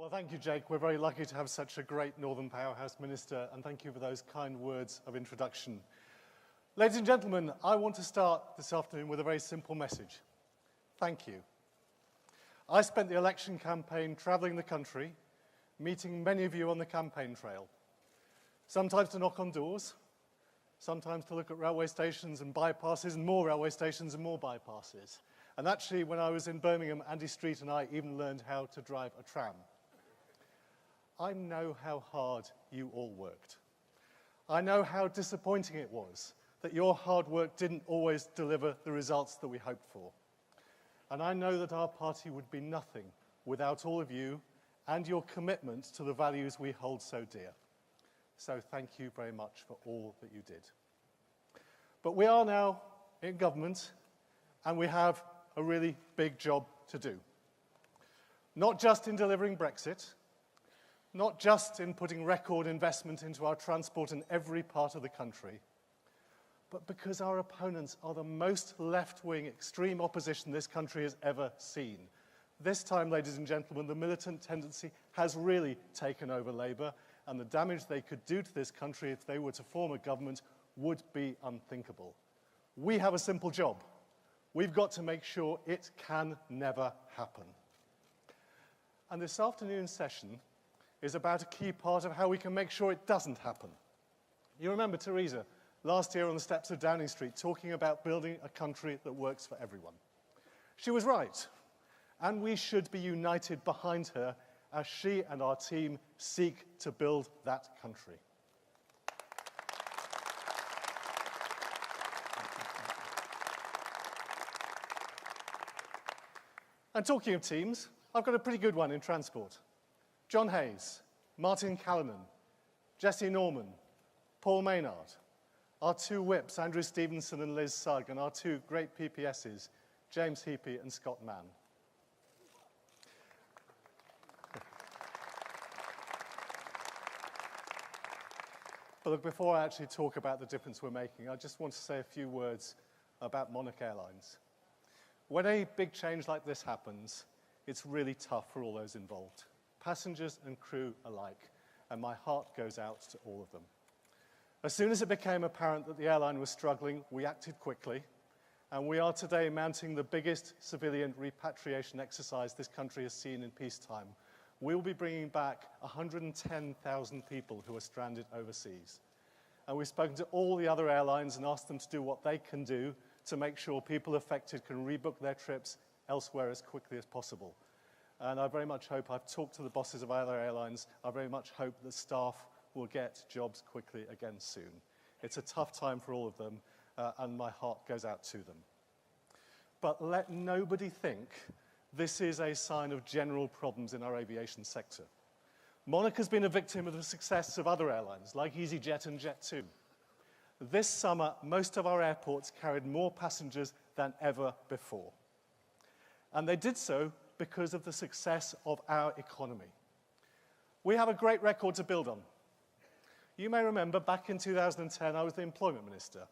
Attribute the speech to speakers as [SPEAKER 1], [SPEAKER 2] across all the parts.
[SPEAKER 1] Well, thank you, Jake. We're very lucky to have such a great Northern Powerhouse Minister, and thank you for those kind words of introduction. Ladies and gentlemen, I want to start this afternoon with a very simple message. Thank you. I spent the election campaign travelling the country, meeting many of you on the campaign trail, sometimes to knock on doors, sometimes to look at railway stations and bypasses and more railway stations and more bypasses. And actually, when I was in Birmingham, Andy Street and I even learned how to drive a tram. I know how hard you all worked. I know how disappointing it was that your hard work didn't always deliver the results that we hoped for. And I know that our party would be nothing without all of you and your commitment to the values we hold so dear. So thank you very much for all that you did. But we are now in government, and we have a really big job to do. Not just in delivering Brexit, not just in putting record investment into our transport in every part of the country, but because our opponents are the most left-wing extreme opposition this country has ever seen. This time, ladies and gentlemen, the militant tendency has really taken over Labour, and the damage they could do to this country if they were to form a government would be unthinkable. We have a simple job. We've got to make sure it can never happen. And this afternoon's session is about a key part of how we can make sure it doesn't happen. You remember Theresa last year on the steps of Downing Street talking about building a country that works for everyone. She was right, and we should be united behind her as she and our team seek to build that country. And talking of teams, I've got a pretty good one in transport. John Hayes, Martin Callanan, Jesse Norman, Paul Maynard, our two whips, Andrew Stevenson and Liz Sugg, and our two great PPSs, James Heapy and Scott Mann. But look, before I actually talk about the difference we're making, I just want to say a few words about Monarch Airlines. When a big change like this happens, it's really tough for all those involved, passengers and crew alike, and my heart goes out to all of them. As soon as it became apparent that the airline was struggling, we acted quickly, and we are today mounting the biggest civilian repatriation exercise this country has seen in peacetime. We will be bringing back 110,000 people who are stranded overseas. And we've spoken to all the other airlines and asked them to do what they can do to make sure people affected can rebook their trips elsewhere as quickly as possible. And I very much hope, I've talked to the bosses of other airlines, I very much hope that staff will get jobs quickly again soon. It's a tough time for all of them, and my heart goes out to them. But let nobody think this is a sign of general problems in our aviation sector. Monarch has been a victim of the success of other airlines, like EasyJet and Jet2. This summer, most of our airports carried more passengers than ever before. And they did so because of the success of our economy. We have a great record to build on. You may remember back in 2010, I was the employment minister.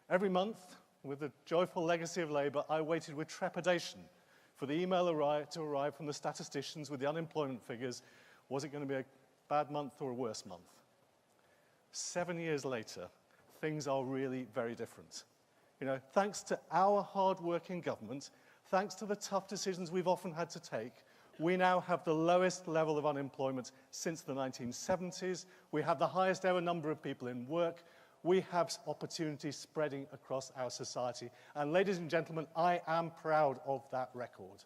[SPEAKER 1] Every month, with the joyful legacy of Labour, I waited with trepidation for the email to arrive from the statisticians with the unemployment figures. Was it going to be a bad month or a worse month? 7 years later, things are really very different. You know, thanks to our hard-working government, thanks to the tough decisions we've often had to take, we now have the lowest level of unemployment since the 1970s. We have the highest ever number of people in work. We have opportunities spreading across our society. And ladies and gentlemen, I am proud of that record.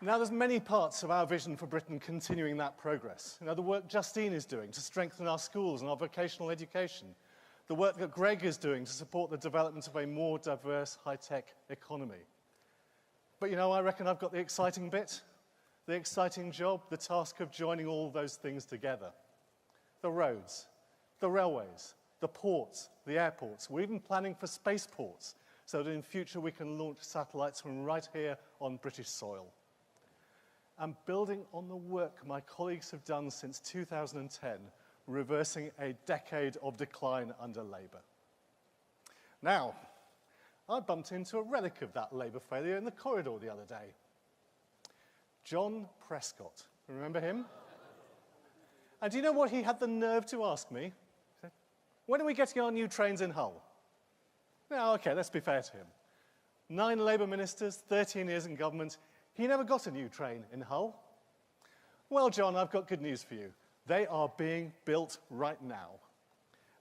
[SPEAKER 1] Now, there's many parts of our vision for Britain continuing that progress. You know, the work Justine is doing to strengthen our schools and our vocational education. The work that Greg is doing to support the development of a more diverse, high-tech economy. But, you know, I reckon I've got the exciting bit. The exciting job, the task of joining all those things together. The roads, the railways, the ports, the airports. We're even planning for spaceports so that in future we can launch satellites from right here on British soil. And building on the work my colleagues have done since 2010, reversing a decade of decline under Labour. Now, I bumped into a relic of that Labour failure in the corridor the other day. John Prescott. Remember him? And do you know what he had the nerve to ask me? He said, when are we getting our new trains in Hull? Now, okay, let's be fair to him. 9 Labour ministers, 13 years in government, he never got a new train in Hull. Well, John, I've got good news for you. They are being built right now.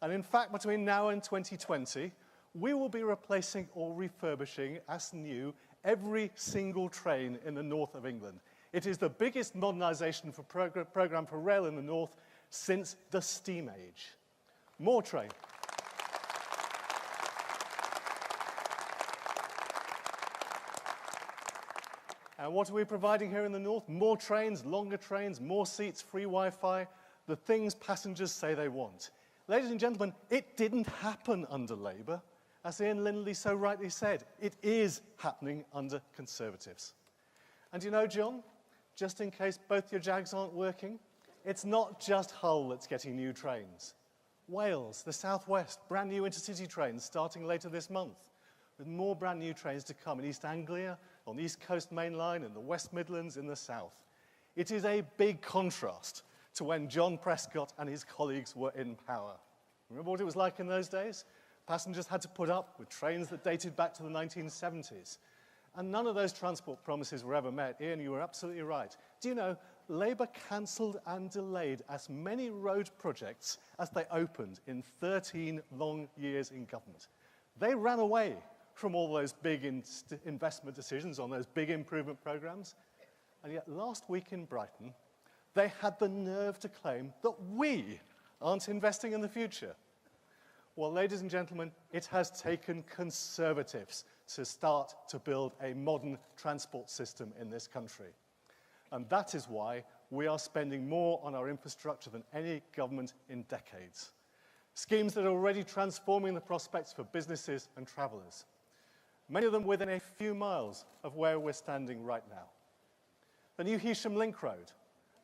[SPEAKER 1] And in fact, between now and 2020, we will be replacing or refurbishing as new every single train in the north of England. It is the biggest modernisation for programme for rail in the north since the steam age. More trains. And what are we providing here in the north? More trains, longer trains, more seats, free Wi-Fi, the things passengers say they want. Ladies and gentlemen, it didn't happen under Labour. As Ian Lindley so rightly said, it is happening under Conservatives. And you know, John, just in case both your Jags aren't working, it's not just Hull that's getting new trains. Wales, the southwest, brand new intercity trains starting later this month, with more brand new trains to come in East Anglia, on the East Coast Main Line, in the West Midlands, in the south. It is a big contrast to when John Prescott and his colleagues were in power. Remember what it was like in those days? Passengers had to put up with trains that dated back to the 1970s. And none of those transport promises were ever met. Ian, you were absolutely right. Do you know, Labour cancelled and delayed as many road projects as they opened in 13 long years in government. They ran away from all those big investment decisions on those big improvement programmes. And yet last week in Brighton, they had the nerve to claim that we aren't investing in the future. Well, ladies and gentlemen, it has taken Conservatives to start to build a modern transport system in this country. And that is why we are spending more on our infrastructure than any government in decades. Schemes that are already transforming the prospects for businesses and travellers. Many of them within a few miles of where we're standing right now. The new Heysham Link Road,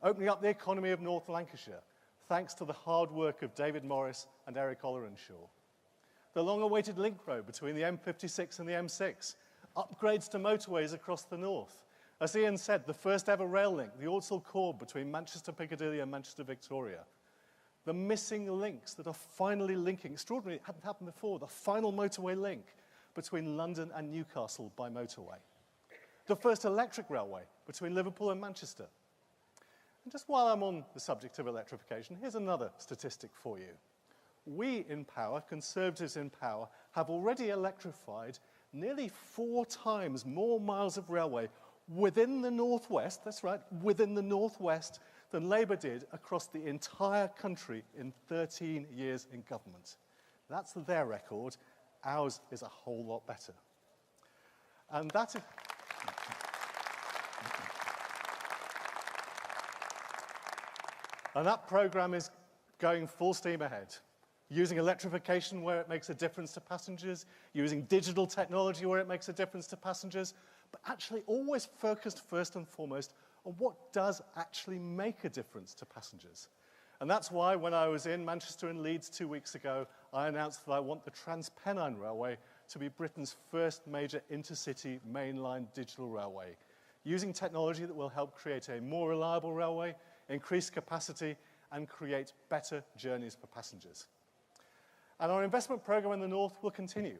[SPEAKER 1] opening up the economy of North Lancashire, thanks to the hard work of David Morris and Eric Ollerenshaw. The long-awaited link road between the M56 and the M6, upgrades to motorways across the north. As Ian said, the first ever rail link, the Ordsall Chord between Manchester Piccadilly and Manchester Victoria. The missing links that are finally linking, extraordinary, it hadn't happened before, the final motorway link between London and Newcastle by motorway. The first electric railway between Liverpool and Manchester. And just while I'm on the subject of electrification, here's another statistic for you. We in power, Conservatives in power, have already electrified nearly 4 times more miles of railway within the northwest, that's right, within the northwest, than Labour did across the entire country in 13 years in government. That's their record. Ours is a whole lot better. And that is... And that programme is going full steam ahead, using electrification where it makes a difference to passengers, using digital technology where it makes a difference to passengers, but actually always focused first and foremost on what does actually make a difference to passengers. And that's why when I was in Manchester and Leeds 2 weeks ago, I announced that I want the Transpennine Railway to be Britain's first major intercity mainline digital railway, using technology that will help create a more reliable railway, increase capacity, and create better journeys for passengers. And our investment programme in the north will continue.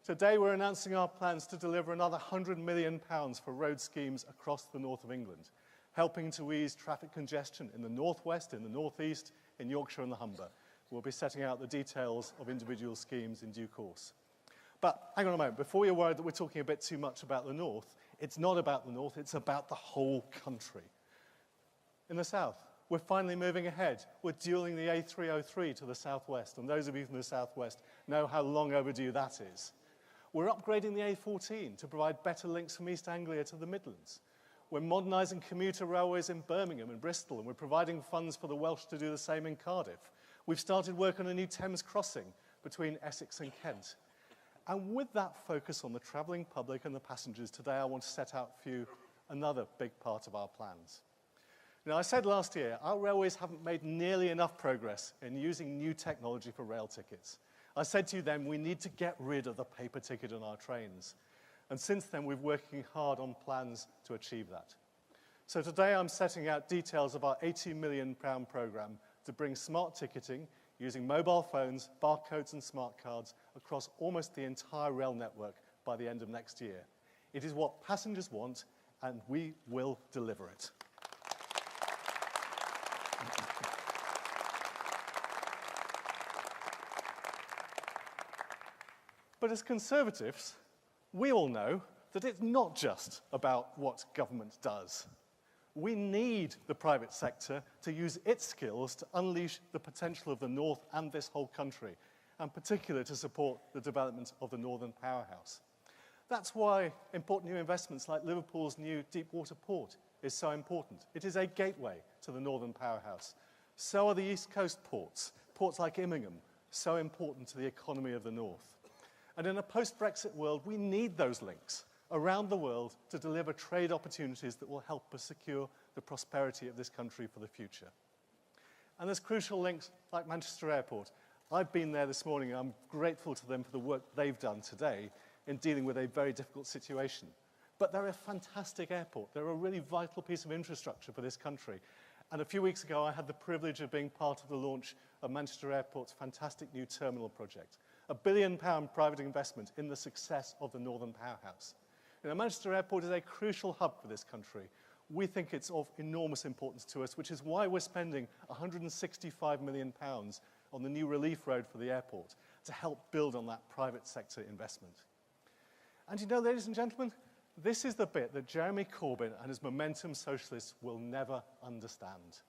[SPEAKER 1] Today we're announcing our plans to deliver another £100 million for road schemes across the north of England, helping to ease traffic congestion in the northwest, in the northeast, in Yorkshire and the Humber. We'll be setting out the details of individual schemes in due course. But hang on a moment, before you're worried that we're talking a bit too much about the north, it's not about the north, it's about the whole country. In the south, we're finally moving ahead. We're dualling the A303 to the southwest, and those of you from the southwest know how long overdue that is. We're upgrading the A14 to provide better links from East Anglia to the Midlands. We're modernising commuter railways in Birmingham and Bristol, and we're providing funds for the Welsh to do the same in Cardiff. We've started work on a new Thames crossing between Essex and Kent. And with that focus on the travelling public and the passengers, today I want to set out for you another big part of our plans. Now, I said last year, our railways haven't made nearly enough progress in using new technology for rail tickets. I said to you then, we need to get rid of the paper ticket on our trains. And since then, we're working hard on plans to achieve that. So today, I'm setting out details of our £80 million programme to bring smart ticketing using mobile phones, barcodes and smart cards across almost the entire rail network by the end of next year. It is what passengers want, and we will deliver it. But as Conservatives, we all know that it's not just about what government does. We need the private sector to use its skills to unleash the potential of the North and this whole country, and particularly to support the development of the Northern Powerhouse. That's why important new investments like Liverpool's new deep-water port is so important. It is a gateway to the Northern Powerhouse. So are the East Coast ports, ports like Immingham, so important to the economy of the North. And in a post-Brexit world, we need those links around the world to deliver trade opportunities that will help us secure the prosperity of this country for the future. And there's crucial links like Manchester Airport. I've been there this morning, and I'm grateful to them for the work they've done today in dealing with a very difficult situation. But they're a fantastic airport. They're a really vital piece of infrastructure for this country. And a few weeks ago, I had the privilege of being part of the launch of Manchester Airport's fantastic new terminal project, a £1 billion private investment in the success of the Northern Powerhouse. You know, Manchester Airport is a crucial hub for this country. We think it's of enormous importance to us, which is why we're spending £165 million on the new relief road for the airport to help build on that private sector investment. And you know, ladies and gentlemen, this is the bit that Jeremy Corbyn and his Momentum Socialists will never understand.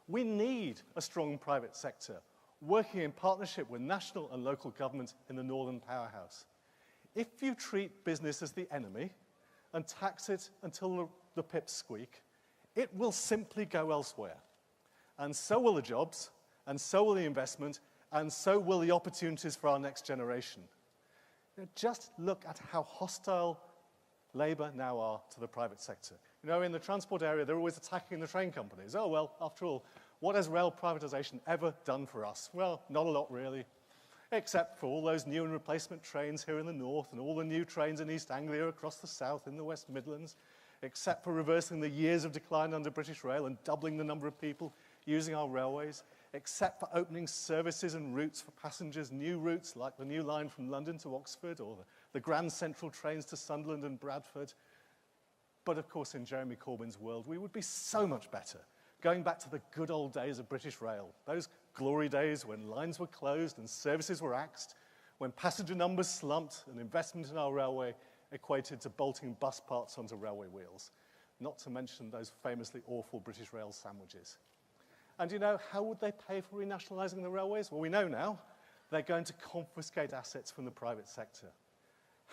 [SPEAKER 1] We need a strong private sector, working in partnership with national and local government in the Northern Powerhouse. If you treat business as the enemy and tax it until the pips squeak, it will simply go elsewhere. And so will the jobs, and so will the investment, and so will the opportunities for our next generation. You know, just look at how hostile Labour now are to the private sector. You know, in the transport area, they're always attacking the train companies. Oh, well, after all, what has rail privatisation ever done for us? Well, not a lot, really, except for all those new and replacement trains here in the north and all the new trains in East Anglia across the south in the West Midlands, except for reversing the years of decline under British Rail and doubling the number of people using our railways, except for opening services and routes for passengers, new routes like the new line from London to Oxford or the Grand Central trains to Sunderland and Bradford. But of course, in Jeremy Corbyn's world, we would be so much better going back to the good old days of British Rail, those glory days when lines were closed and services were axed, when passenger numbers slumped and investment in our railway equated to bolting bus parts onto railway wheels, not to mention those famously awful British Rail sandwiches. And you know, how would they pay for renationalising the railways? Well, we know now. They're going to confiscate assets from the private sector.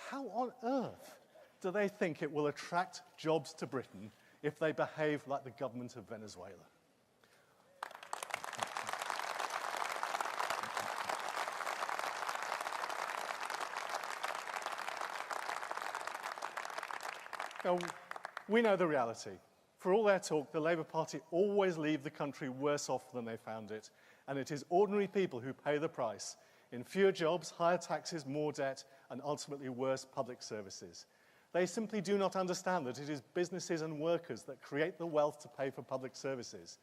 [SPEAKER 1] How on earth do they think it will attract jobs to Britain if they behave like the government of Venezuela? Now, we know the reality. For all their talk, the Labour Party always leave the country worse off than they found it, and it is ordinary people who pay the price in fewer jobs, higher taxes, more debt, and ultimately worse public services. They simply do not understand that it is businesses and workers that create the wealth to pay for public services.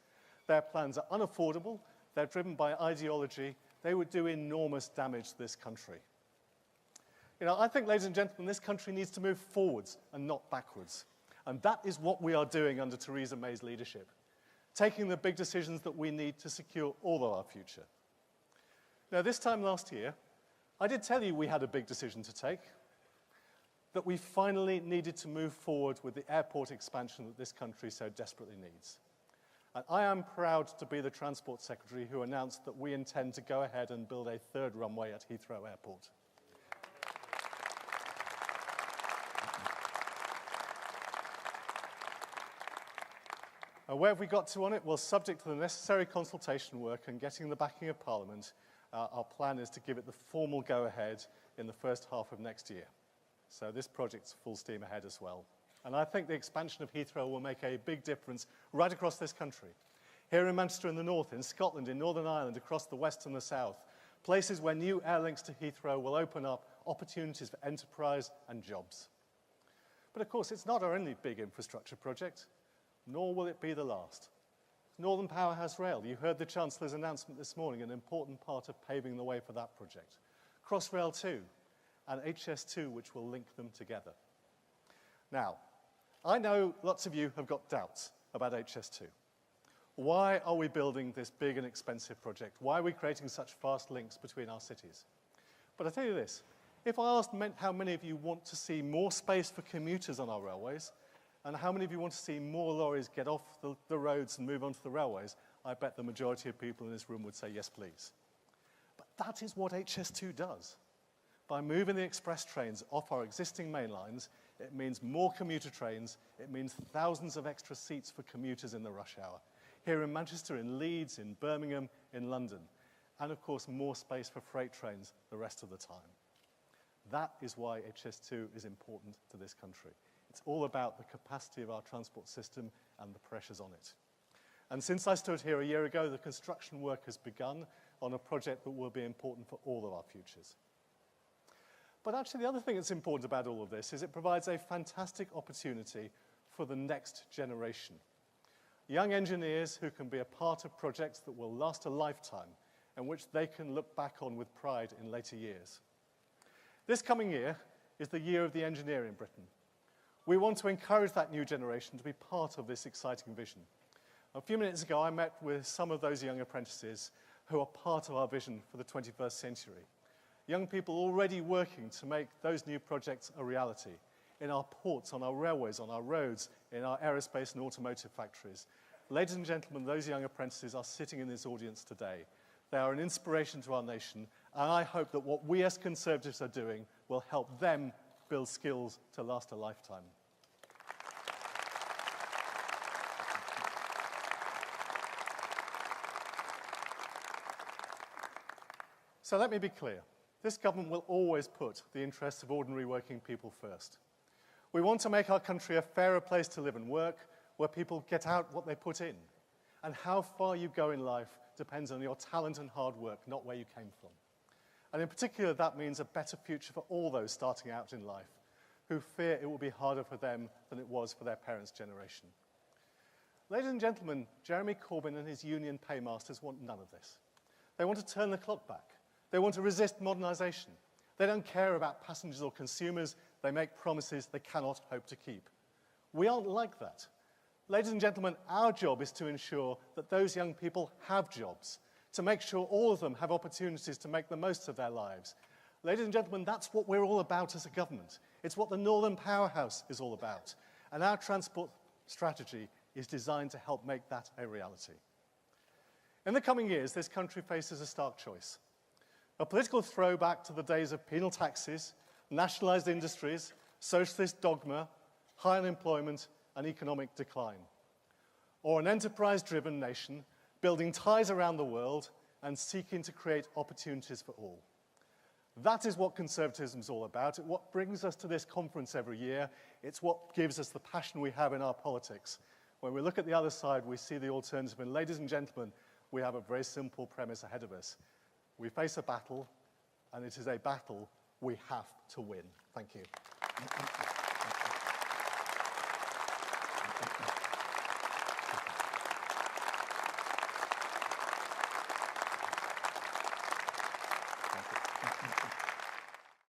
[SPEAKER 1] Their plans are unaffordable, they're driven by ideology, they would do enormous damage to this country. You know, I think, ladies and gentlemen, this country needs to move forwards and not backwards. And that is what we are doing under Theresa May's leadership, taking the big decisions that we need to secure all of our future. Now, this time last year, I did tell you we had a big decision to take, that we finally needed to move forward with the airport expansion that this country so desperately needs. And I am proud to be the Transport Secretary who announced that we intend to go ahead and build a third runway at Heathrow Airport. Where have we got to on it? Well, subject to the necessary consultation work and getting the backing of Parliament, our plan is to give it the formal go-ahead in the first half of next year. So this project's full steam ahead as well. And I think the expansion of Heathrow will make a big difference right across this country. Here in Manchester in the north, in Scotland, in Northern Ireland, across the west and the south, places where new air links to Heathrow will open up opportunities for enterprise and jobs. But of course, it's not our only big infrastructure project, nor will it be the last. Northern Powerhouse Rail, you heard the Chancellor's announcement this morning, an important part of paving the way for that project. Crossrail 2 and HS2, which will link them together. Now, I know lots of you have got doubts about HS2. Why are we building this big and expensive project? Why are we creating such fast links between our cities? But I tell you this, if I asked how many of you want to see more space for commuters on our railways, and how many of you want to see more lorries get off the roads and move onto the railways, I bet the majority of people in this room would say yes, please. But that is what HS2 does. By moving the express trains off our existing main lines, it means more commuter trains, it means thousands of extra seats for commuters in the rush hour. Here in Manchester, in Leeds, in Birmingham, in London. And of course, more space for freight trains the rest of the time. That is why HS2 is important to this country. It's all about the capacity of our transport system and the pressures on it. And since I stood here a year ago, the construction work has begun on a project that will be important for all of our futures. But actually, the other thing that's important about all of this is it provides a fantastic opportunity for the next generation. Young engineers who can be a part of projects that will last a lifetime and which they can look back on with pride in later years. This coming year is the year of the engineer in Britain. We want to encourage that new generation to be part of this exciting vision. A few minutes ago, I met with some of those young apprentices who are part of our vision for the 21st century. Young people already working to make those new projects a reality in our ports, on our railways, on our roads, in our aerospace and automotive factories. Ladies and gentlemen, those young apprentices are sitting in this audience today. They are an inspiration to our nation, and I hope that what we as Conservatives are doing will help them build skills to last a lifetime. So let me be clear. This government will always put the interests of ordinary working people first. We want to make our country a fairer place to live and work, where people get out what they put in. And how far you go in life depends on your talent and hard work, not where you came from. And in particular, that means a better future for all those starting out in life who fear it will be harder for them than it was for their parents' generation. Ladies and gentlemen, Jeremy Corbyn and his union paymasters want none of this. They want to turn the clock back. They want to resist modernisation. They don't care about passengers or consumers. They make promises they cannot hope to keep. We aren't like that. Ladies and gentlemen, our job is to ensure that those young people have jobs, to make sure all of them have opportunities to make the most of their lives. Ladies and gentlemen, that's what we're all about as a government. It's what the Northern Powerhouse is all about. And our transport strategy is designed to help make that a reality. In the coming years, this country faces a stark choice. A political throwback to the days of penal taxes, nationalised industries, socialist dogma, high unemployment, and economic decline. Or an enterprise-driven nation building ties around the world and seeking to create opportunities for all. That is what conservatism is all about. It's what brings us to this conference every year. It's what gives us the passion we have in our politics. When we look at the other side, we see the alternative. And ladies and gentlemen, we have a very simple premise ahead of us. We face a battle, and it is a battle we have to win. Thank you.